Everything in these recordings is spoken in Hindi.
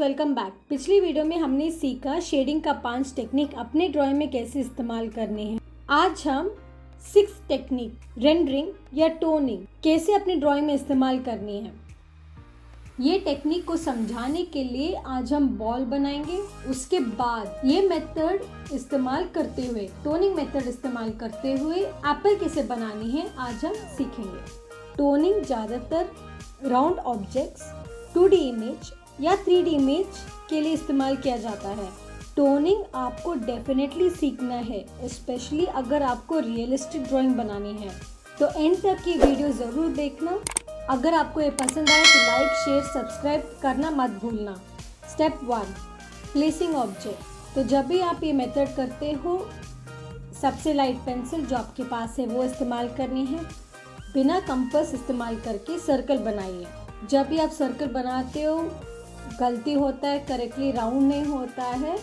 Welcome back. पिछली वीडियो में हमने सीखा शेडिंग का 5 टेक्निक अपने ड्राइंग में कैसे इस्तेमाल करने हैं। आज हम 6 टेक्निक रेंडरिंग या टोनिंग कैसे अपने ड्राइंग में इस्तेमाल करनी है। ये टेक्निक को समझाने के लिए आज हम बॉल बनाएंगे। उसके बाद ये मेथड इस्तेमाल करते हुए, टोनिंग मेथड इस्तेमाल करते हुए एप्पल कैसे बनानी है आज हम सीखेंगे। टोनिंग ज़्यादातर राउंड ऑब्जेक्ट्स, 2D इमेज या 3D इमेज के लिए इस्तेमाल किया जाता है। टोनिंग आपको डेफिनेटली सीखना है, स्पेशली अगर आपको रियलिस्टिक ड्राइंग बनानी है तो एंड तक की वीडियो ज़रूर देखना। अगर आपको ये पसंद आए तो लाइक, शेयर, सब्सक्राइब करना मत भूलना। Step 1 placing object. तो जब भी आप ये मेथड करते हो, सबसे लाइट पेंसिल जो आपके पास है वो इस्तेमाल करनी है। बिना कंपास इस्तेमाल करके सर्कल बनाइए। जब भी आप सर्कल बनाते हो गलती होता है, करेक्टली राउंड नहीं होता है,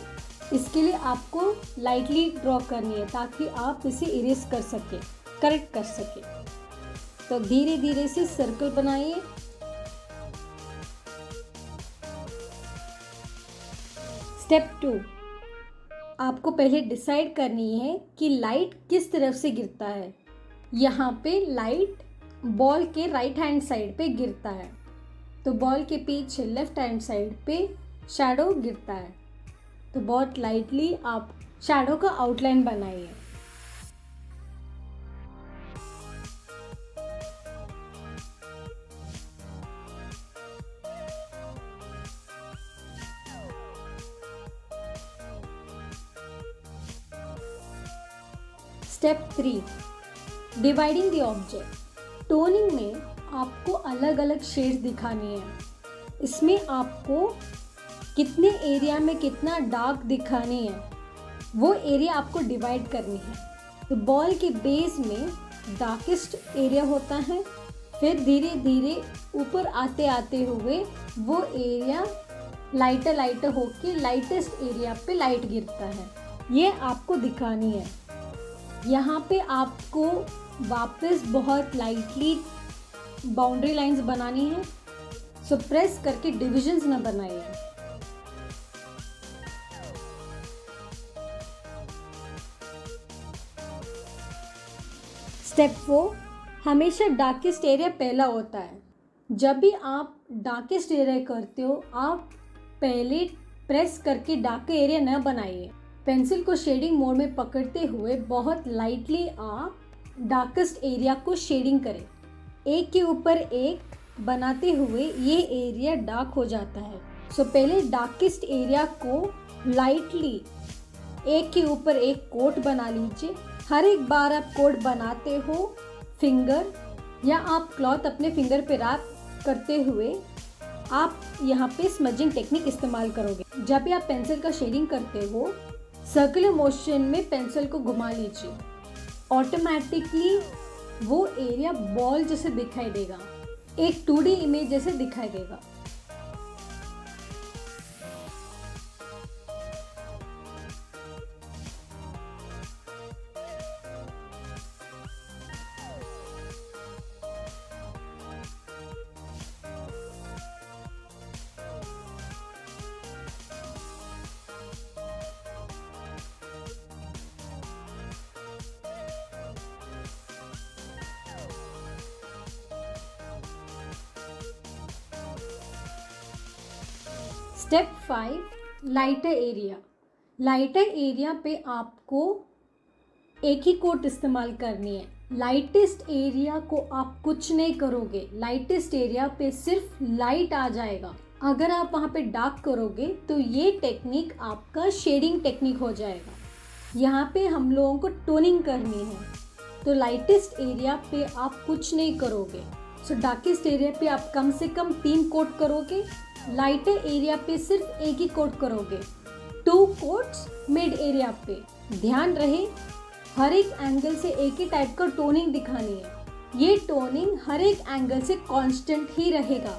इसके लिए आपको लाइटली ड्रॉ करनी है ताकि आप इसे इरेज कर सके, करेक्ट कर सके। तो धीरे धीरे से सर्कल बनाइए। स्टेप 2 आपको पहले डिसाइड करनी है कि लाइट किस तरफ से गिरता है। यहाँ पे लाइट बॉल के राइट हैंड साइड पे गिरता है, तो बॉल के पीछे लेफ्ट हैंड साइड पे शैडो गिरता है। तो बहुत लाइटली आप शैडो का आउटलाइन बनाइए। Step 3 dividing the object. Toning में आपको अलग अलग शेड्स दिखानी है। इसमें आपको कितने एरिया में कितना डार्क दिखानी है वो एरिया आपको डिवाइड करनी है। तो बॉल के बेस में डार्केस्ट एरिया होता है, फिर धीरे धीरे ऊपर आते आते हुए वो एरिया लाइटर लाइटर होके लाइटेस्ट एरिया पे लाइट गिरता है। ये आपको दिखानी है। यहाँ पे आपको वापस बहुत लाइटली बाउंड्री लाइंस बनानी है, सो प्रेस करके डिविजन्स ना बनाइए। स्टेप 4 हमेशा डार्केस्ट एरिया पहला होता है। जब भी आप डार्केस्ट एरिया करते हो, आप पहले प्रेस करके डार्क एरिया न बनाइए। पेंसिल को शेडिंग मोड में पकड़ते हुए बहुत लाइटली आप डार्केस्ट एरिया को शेडिंग करें। एक के ऊपर एक बनाते हुए ये एरिया डार्क हो जाता है। सो पहले डार्केस्ट एरिया को लाइटली एक के ऊपर एक कोट बना लीजिए। हर एक बार आप कोट बनाते हो, फिंगर या आप क्लॉथ अपने फिंगर पे रैप करते हुए आप यहाँ पे स्मजिंग टेक्निक इस्तेमाल करोगे। जब भी आप पेंसिल का शेडिंग करते हो, सर्कुलर मोशन में पेंसिल को घुमा लीजिए। ऑटोमेटिकली वो एरिया बॉल जैसे दिखाई देगा, एक 2D इमेज जैसे दिखाई देगा। Step 5 lighter area. Lighter area पे आपको एक ही कोट इस्तेमाल करनी है। लाइटेस्ट एरिया को आप कुछ नहीं करोगे, लाइटेस्ट एरिया पे सिर्फ लाइट आ जाएगा। अगर आप वहाँ पे डार्क करोगे तो ये टेक्निक आपका शेडिंग टेक्निक हो जाएगा। यहाँ पे हम लोगों को टोनिंग करनी है, तो लाइटेस्ट एरिया पे आप कुछ नहीं करोगे। सो डार्केस्ट एरिया पे आप कम से कम 3 कोट करोगे, लाइटर एरिया पे सिर्फ एक ही कोट करोगे। 2 कोट्स मिड एरिया पे। ध्यान रहे हर एक एंगल से एक ही टाइप का टोनिंग दिखानी है। ये टोनिंग हर एक एंगल से कांस्टेंट ही रहेगा।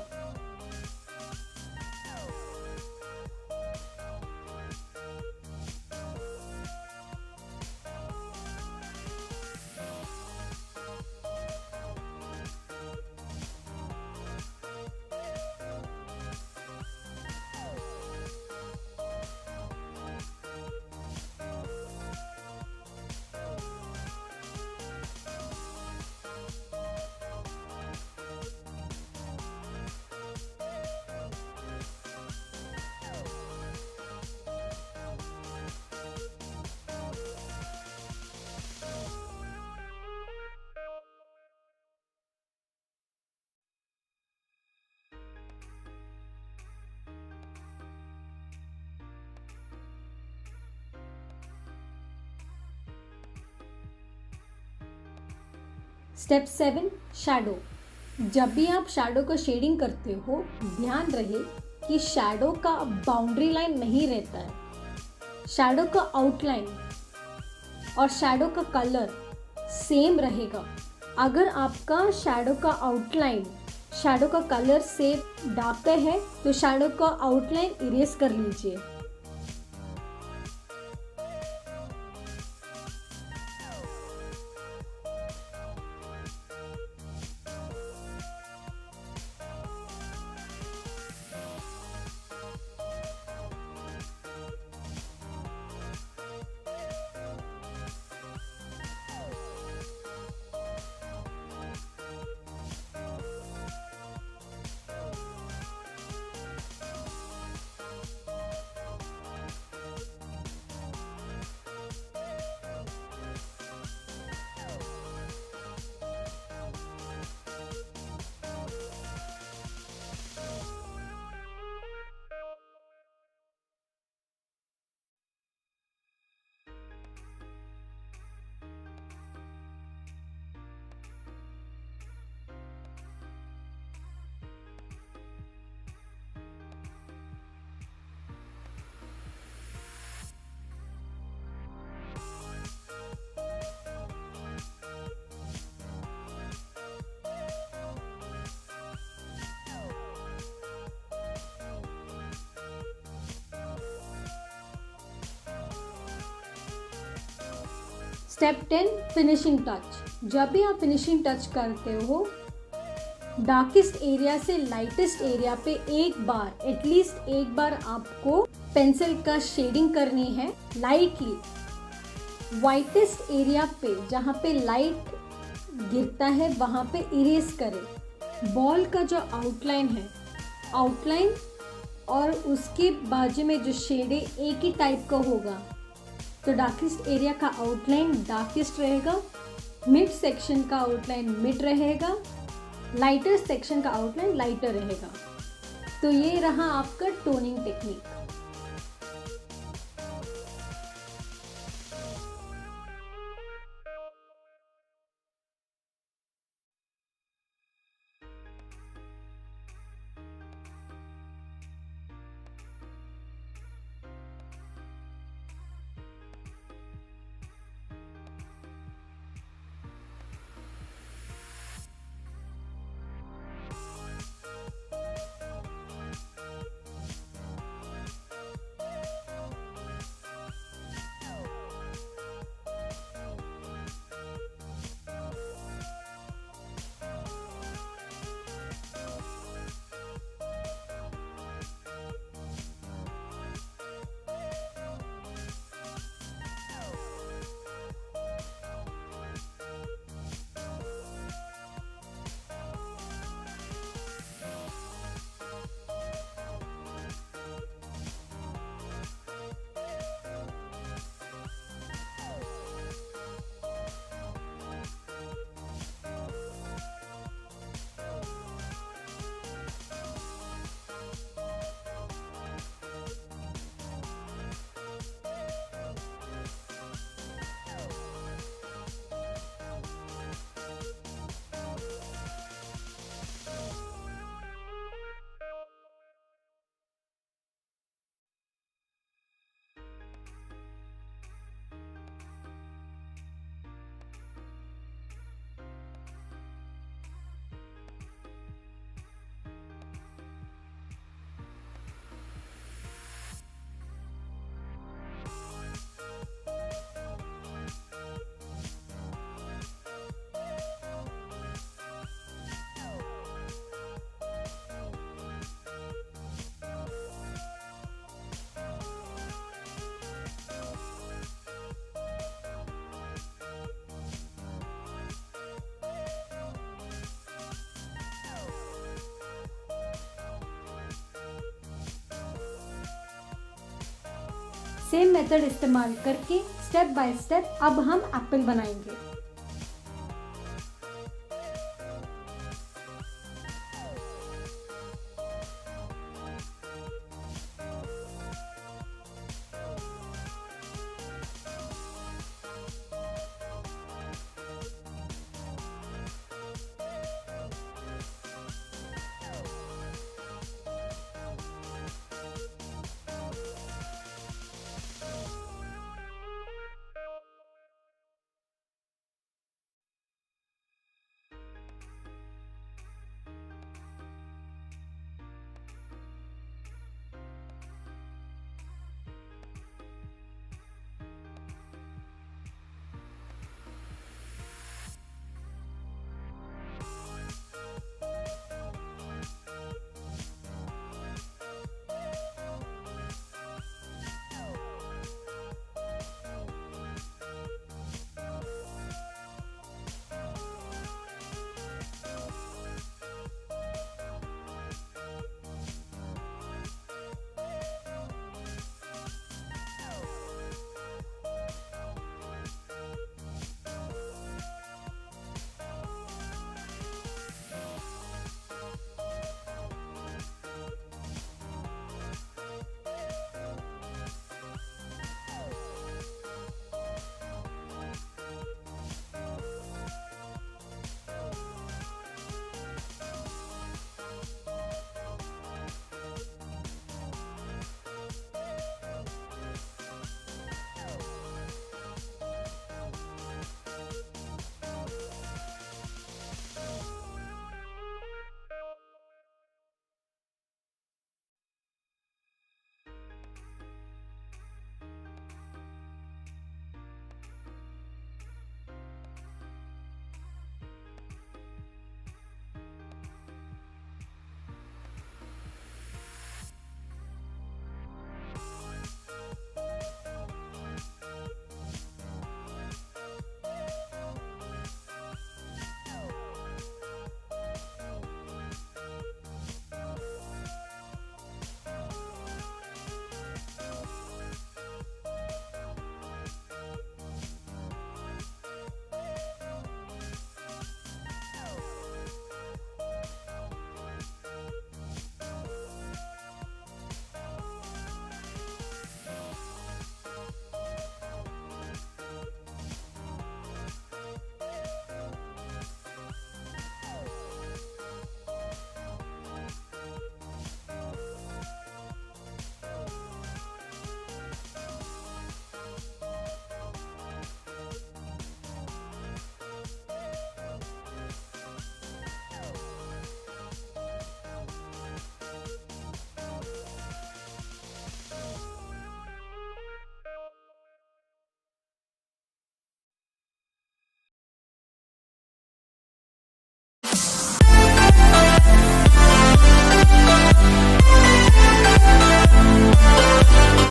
Step 7 shadow. जब भी आप शैडो का शेडिंग करते हो ध्यान रहे कि शैडो का बाउंड्री लाइन नहीं रहता है। शैडो का आउटलाइन और शैडो का कलर सेम रहेगा। अगर आपका शैडो का आउटलाइन शैडो का कलर से डार्कर है तो शैडो का आउटलाइन इरेज कर लीजिए। Step 10 finishing touch. जब भी आप फिनिशिंग टच करते हो डार्केस्ट एरिया से लाइटेस्ट एरिया पे एटलीस्ट एक बार आपको पेंसिल का शेडिंग करनी है लाइटली। वाइटेस्ट एरिया पे जहाँ पे लाइट गिरता है वहाँ पे इरेज करें। बॉल का जो आउटलाइन और उसके बाजू में जो शेड है एक ही टाइप का होगा। तो डार्केस्ट एरिया का आउटलाइन डार्केस्ट रहेगा, मिड सेक्शन का आउटलाइन मिड रहेगा, लाइटर सेक्शन का आउटलाइन लाइटर रहेगा। तो ये रहा आपका टोनिंग टेक्निक। सेम मेथड इस्तेमाल करके स्टेप बाय स्टेप अब हम एप्पल बनाएंगे।